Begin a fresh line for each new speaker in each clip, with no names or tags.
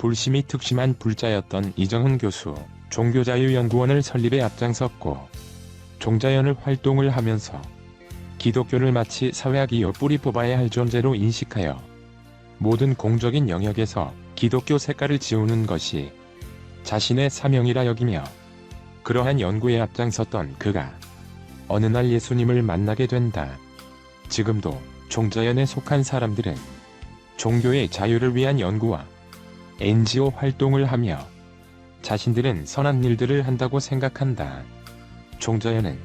불심이 특심한 불자였던 이정훈 교수, 종교자유연구원을 설립에 앞장섰고 종자연을 활동을 하면서 기독교를 마치 사회학이요 뿌리 뽑아야 할 존재로 인식하여 모든 공적인 영역에서 기독교 색깔을 지우는 것이 자신의 사명이라 여기며 그러한 연구에 앞장섰던 그가 어느 날 예수님을 만나게 된다. 지금도 종자연에 속한 사람들은 종교의 자유를 위한 연구와 NGO 활동을 하며 자신들은 선한 일들을 한다고 생각한다. 종자연은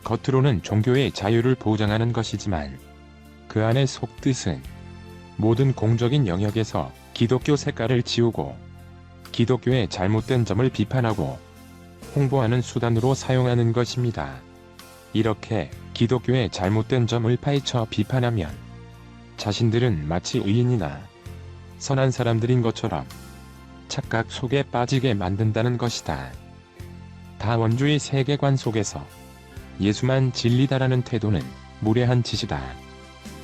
겉으로는 종교의 자유를 보장하는 것이지만 그 안의 속뜻은 모든 공적인 영역에서 기독교 색깔을 지우고 기독교의 잘못된 점을 비판하고 홍보하는 수단으로 사용하는 것입니다. 이렇게 기독교의 잘못된 점을 파헤쳐 비판하면 자신들은 마치 의인이나 선한 사람들인 것처럼 착각 속에 빠지게 만든다는 것이다. 다원주의 세계관 속에서 예수만 진리다라는 태도는 무례한 짓이다.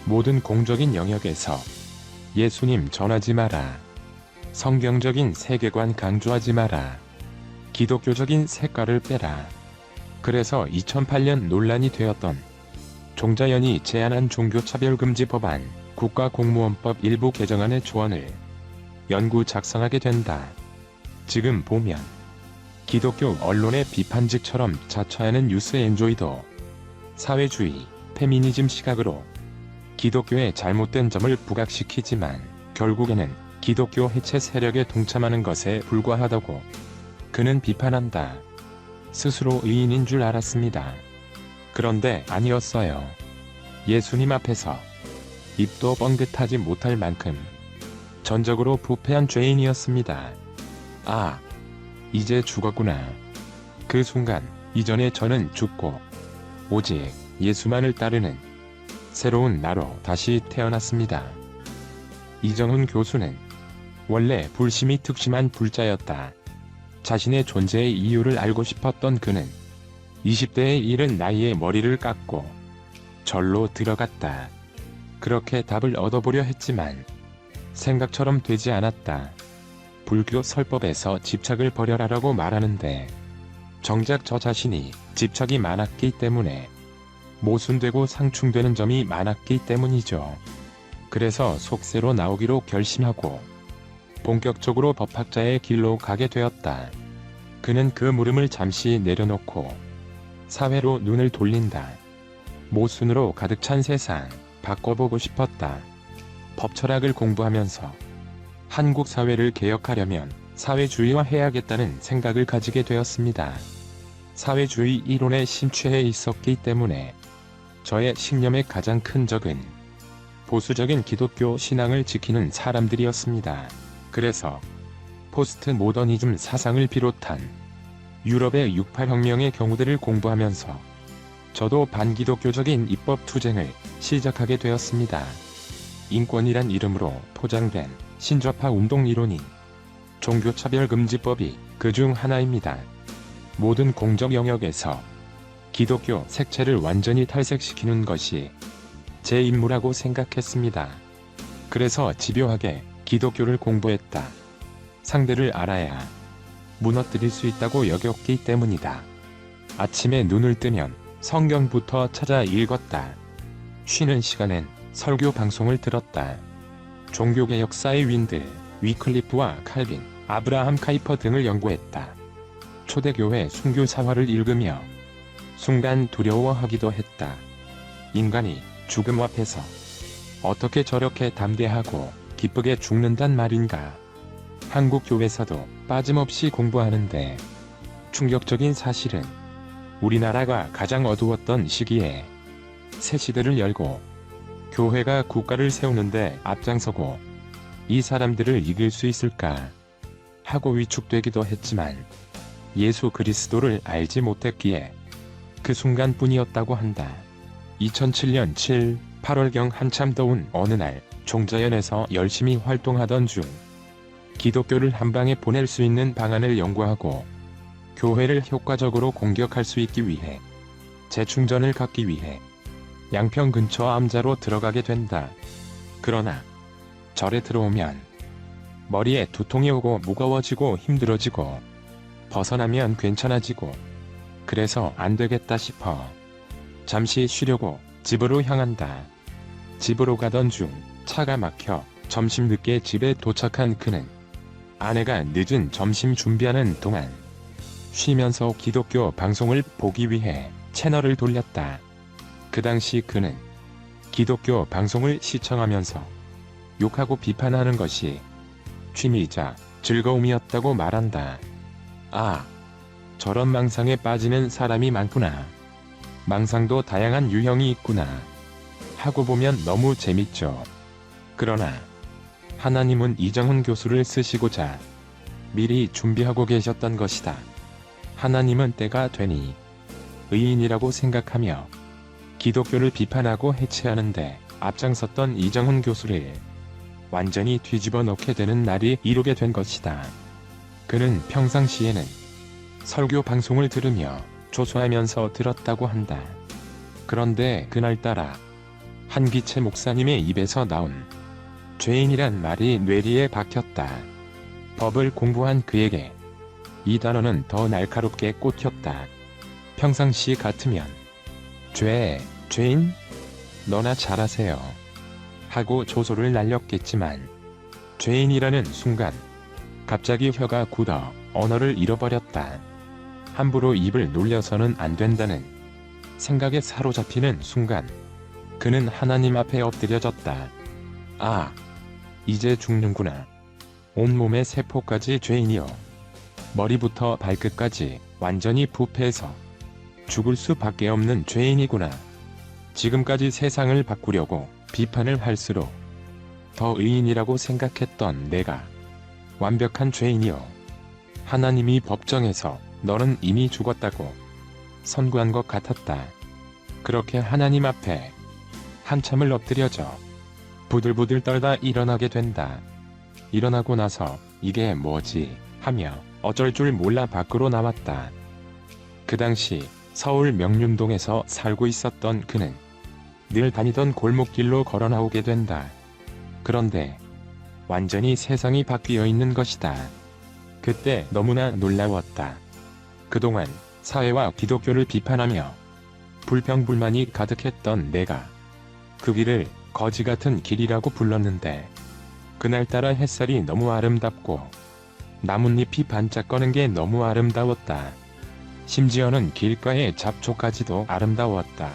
모든 공적인 영역에서 예수님 전하지 마라. 성경적인 세계관 강조하지 마라. 기독교적인 색깔을 빼라. 그래서 2008년 논란이 되었던 종자연이 제안한 종교차별금지 법안, 국가공무원법 일부 개정안의 조언을 연구 작성하게 된다. 지금 보면 기독교 언론의 비판직처럼 자처하는 뉴스 엔조이도 사회주의, 페미니즘 시각으로 기독교의 잘못된 점을 부각시키지만 결국에는 기독교 해체 세력에 동참하는 것에 불과하다고 그는 비판한다. 스스로 의인인 줄 알았습니다. 그런데 아니었어요. 예수님 앞에서 입도 뻥긋하지 못할 만큼 전적으로 부패한 죄인이었습니다. 아, 이제 죽었구나. 그 순간 이전에 저는 죽고 오직 예수만을 따르는 새로운 나로 다시 태어났습니다. 이정훈 교수는 원래 불심이 특심한 불자였다. 자신의 존재의 이유를 알고 싶었던 그는 20대에 이른 나이에 머리를 깎고 절로 들어갔다. 그렇게 답을 얻어보려 했지만 생각처럼 되지 않았다. 불교 설법에서 집착을 버려라라고 말하는데 정작 저 자신이 집착이 많았기 때문에 모순되고 상충되는 점이 많았기 때문이죠. 그래서 속세로 나오기로 결심하고 본격적으로 법학자의 길로 가게 되었다. 그는 그 물음을 잠시 내려놓고 사회로 눈을 돌린다. 모순으로 가득 찬 세상 바꿔보고 싶었다. 법철학을 공부하면서 한국 사회를 개혁하려면 사회주의화해야겠다는 생각을 가지게 되었습니다. 사회주의 이론에 심취해 있었기 때문에 저의 신념의 가장 큰 적은 보수적인 기독교 신앙을 지키는 사람들이었습니다. 그래서 포스트 모더니즘 사상을 비롯한 유럽의 68혁명의 경우들을 공부하면서 저도 반기독교적인 입법 투쟁을 시작하게 되었습니다. 인권이란 이름으로 포장된 신좌파 운동 이론인 종교차별금지법이 그 중 하나입니다. 모든 공적 영역에서 기독교 색채를 완전히 탈색시키는 것이 제 임무라고 생각했습니다. 그래서 집요하게 기독교를 공부했다. 상대를 알아야 무너뜨릴 수 있다고 여겼기 때문이다. 아침에 눈을 뜨면 성경부터 찾아 읽었다. 쉬는 시간엔 설교 방송을 들었다. 종교개 역사의 윈들, 위클리프와 칼빈, 아브라함 카이퍼 등을 연구했다. 초대교회 순교사화를 읽으며 순간 두려워하기도 했다. 인간이 죽음 앞에서 어떻게 저렇게 담대하고 기쁘게 죽는단 말인가. 한국 교회에서도 빠짐없이 공부하는데 충격적인 사실은 우리나라가 가장 어두웠던 시기에 새 시대를 열고 교회가 국가를 세우는데 앞장서고 이 사람들을 이길 수 있을까 하고 위축되기도 했지만 예수 그리스도를 알지 못했기에 그 순간뿐이었다고 한다. 2007년 7, 8월경 한참 더운 어느 날 종자연에서 열심히 활동하던 중 기독교를 한방에 보낼 수 있는 방안을 연구하고 교회를 효과적으로 공격할 수 있기 위해 재충전을 갖기 위해 양평 근처 암자로 들어가게 된다. 그러나 절에 들어오면 머리에 두통이 오고 무거워지고 힘들어지고 벗어나면 괜찮아지고 그래서 안 되겠다 싶어 잠시 쉬려고 집으로 향한다. 집으로 가던 중 차가 막혀 점심 늦게 집에 도착한 그는 아내가 늦은 점심 준비하는 동안 쉬면서 기독교 방송을 보기 위해 채널을 돌렸다. 그 당시 그는 기독교 방송을 시청하면서 욕하고 비판하는 것이 취미이자 즐거움이었다고 말한다. 아, 저런 망상에 빠지는 사람이 많구나. 망상도 다양한 유형이 있구나. 하고 보면 너무 재밌죠. 그러나 하나님은 이정훈 교수를 쓰시고자 미리 준비하고 계셨던 것이다. 하나님은 때가 되니 의인이라고 생각하며 기독교를 비판하고 해체하는데 앞장섰던 이정훈 교수를 완전히 뒤집어 놓게 되는 날이 이루게 된 것이다. 그는 평상시에는 설교 방송을 들으며 조소하면서 들었다고 한다. 그런데 그날따라 한기채 목사님의 입에서 나온 죄인이란 말이 뇌리에 박혔다. 법을 공부한 그에게 이 단어는 더 날카롭게 꽂혔다. 평상시 같으면 죄인? 너나 잘하세요. 하고 조소를 날렸겠지만 죄인이라는 순간 갑자기 혀가 굳어 언어를 잃어버렸다. 함부로 입을 놀려서는 안 된다는 생각에 사로잡히는 순간 그는 하나님 앞에 엎드려졌다. 아, 이제 죽는구나. 온몸의 세포까지 죄인이요. 머리부터 발끝까지 완전히 부패해서 죽을 수밖에 없는 죄인이구나. 지금까지 세상을 바꾸려고 비판을 할수록 더 의인이라고 생각했던 내가 완벽한 죄인이요. 하나님이 법정에서 너는 이미 죽었다고 선고한 것 같았다. 그렇게 하나님 앞에 한참을 엎드려져 부들부들 떨다 일어나게 된다. 일어나고 나서 이게 뭐지 하며 어쩔 줄 몰라 밖으로 나왔다. 그 당시 서울 명륜동에서 살고 있었던 그는 늘 다니던 골목길로 걸어 나오게 된다. 그런데 완전히 세상이 바뀌어 있는 것이다. 그때 너무나 놀라웠다. 그동안 사회와 기독교를 비판하며 불평불만이 가득했던 내가 그 길을 거지 같은 길이라고 불렀는데 그날따라 햇살이 너무 아름답고 나뭇잎이 반짝거는 게 너무 아름다웠다. 심지어는 길가의 잡초까지도 아름다웠다.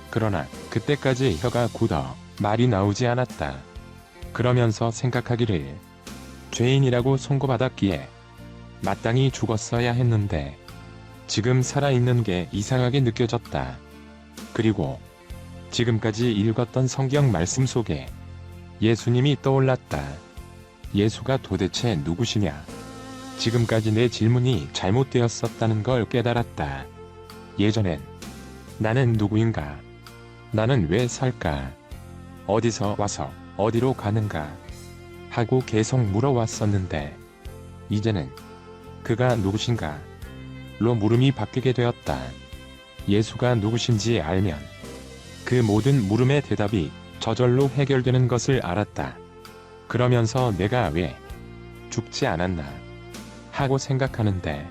그러나 그때까지 혀가 굳어 말이 나오지 않았다. 그러면서 생각하기를 죄인이라고 선고받았기에 마땅히 죽었어야 했는데 지금 살아있는 게 이상하게 느껴졌다. 그리고 지금까지 읽었던 성경 말씀 속에 예수님이 떠올랐다. 예수가 도대체 누구시냐? 지금까지 내 질문이 잘못되었었다는 걸 깨달았다. 예전엔 나는 누구인가? 나는 왜 살까? 어디서 와서 어디로 가는가? 하고 계속 물어왔었는데 이제는 그가 누구신가? 로 물음이 바뀌게 되었다. 예수가 누구신지 알면 그 모든 물음의 대답이 저절로 해결되는 것을 알았다. 그러면서 내가 왜 죽지 않았나 하고 생각하는데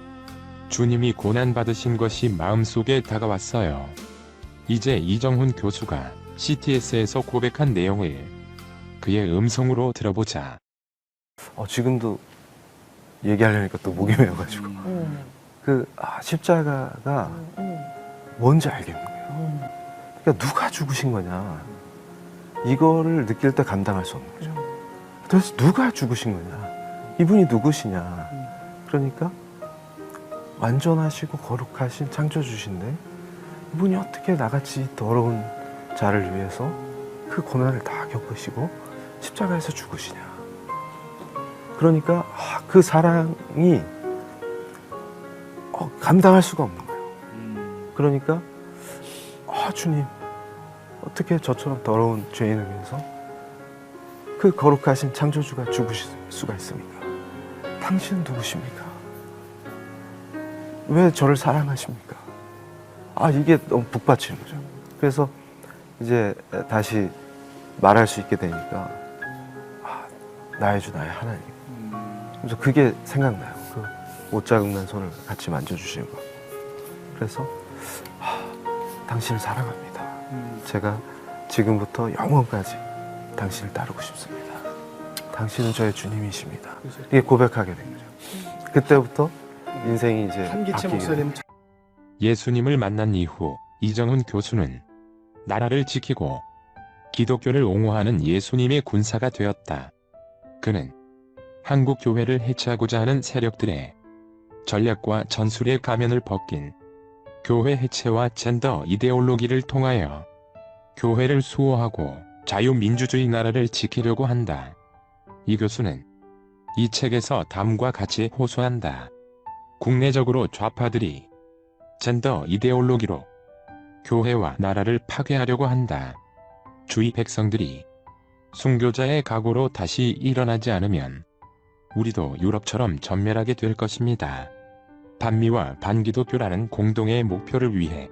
주님이 고난받으신 것이 마음속에 다가왔어요. 이제 이정훈 교수가 CTS에서 고백한 내용을 그의 음성으로 들어보자.
지금도 얘기하려니까 또 목이 메어가지고 십자가가 뭔지 알겠는 거예요. 그러니까 누가 죽으신 거냐 이거를 느낄 때 감당할 수 없는 거죠. 도대체 누가 죽으신 거냐, 이분이 누구시냐. 그러니까 완전하시고 거룩하신 창조주신데 이분이 어떻게 나같이 더러운 자를 위해서 그 고난을 다 겪으시고 십자가에서 죽으시냐. 그러니까 그 사랑이 감당할 수가 없는 거예요. 그러니까 주님 어떻게 저처럼 더러운 죄인을 위해서 그 거룩하신 창조주가 죽으실 수가 있습니까? 당신은 누구십니까? 왜 저를 사랑하십니까? 이게 너무 북받치는 거죠. 그래서 이제 다시 말할 수 있게 되니까 나의 주 나의 하나님, 그래서 그게 생각나요. 그 옷자국난 손을 같이 만져주시는 거. 그래서 당신을 사랑합니다. 제가 지금부터 영원까지 당신을 따르고 싶습니다. 당신은 저의 주님이십니다. 이게 고백하게 된 거죠. 그때부터 인생이 이제
한기채
바뀌게
목사님
돼요.
예수님을 만난 이후 이정훈 교수는 나라를 지키고 기독교를 옹호하는 예수님의 군사가 되었다. 그는 한국 교회를 해체하고자 하는 세력들의 전략과 전술의 가면을 벗긴 교회 해체와 젠더 이데올로기를 통하여 교회를 수호하고 자유민주주의 나라를 지키려고 한다. 이 교수는 이 책에서 다음과 같이 호소한다. 국내적으로 좌파들이 젠더 이데올로기로 교회와 나라를 파괴하려고 한다. 주위 백성들이 순교자의 각오로 다시 일어나지 않으면 우리도 유럽처럼 전멸하게 될 것입니다. 반미와 반기독교라는 공동의 목표를 위해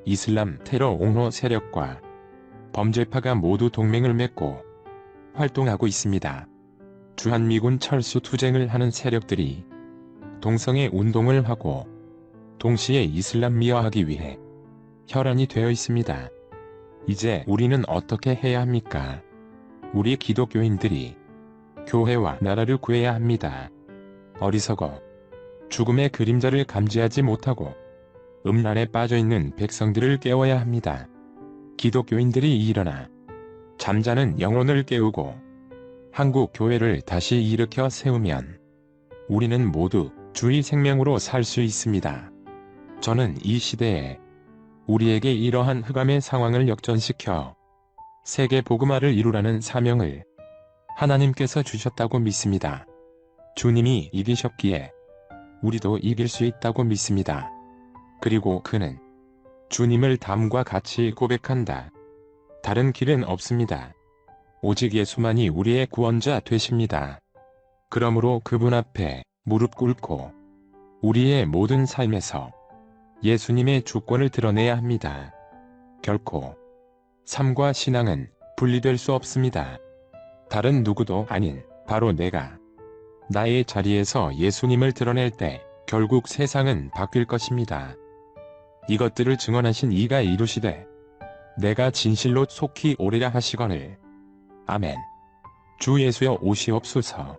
이슬람 테러 옹호 세력과 범죄파가 모두 동맹을 맺고 활동하고 있습니다. 주한미군 철수 투쟁을 하는 세력들이 동성애 운동을 하고 동시에 이슬람미화하기 위해 혈안이 되어 있습니다. 이제 우리는 어떻게 해야 합니까? 우리 기독교인들이 교회와 나라를 구해야 합니다. 어리석어 죽음의 그림자를 감지하지 못하고 음란에 빠져있는 백성들을 깨워야 합니다. 기독교인들이 일어나 잠자는 영혼을 깨우고 한국 교회를 다시 일으켜 세우면 우리는 모두 주의 생명으로 살 수 있습니다. 저는 이 시대에 우리에게 이러한 흑암의 상황을 역전시켜 세계 복음화를 이루라는 사명을 하나님께서 주셨다고 믿습니다. 주님이 이기셨기에 우리도 이길 수 있다고 믿습니다. 그리고 그는 주님을 다음과 같이 고백한다. 다른 길은 없습니다. 오직 예수만이 우리의 구원자 되십니다. 그러므로 그분 앞에 무릎 꿇고 우리의 모든 삶에서 예수님의 주권을 드러내야 합니다. 결코 삶과 신앙은 분리될 수 없습니다. 다른 누구도 아닌 바로 내가 나의 자리에서 예수님을 드러낼 때 결국 세상은 바뀔 것입니다. 이것들을 증언하신 이가 이루시되 내가 진실로 속히 오리라 하시거늘. 아멘. 주 예수여 오시옵소서.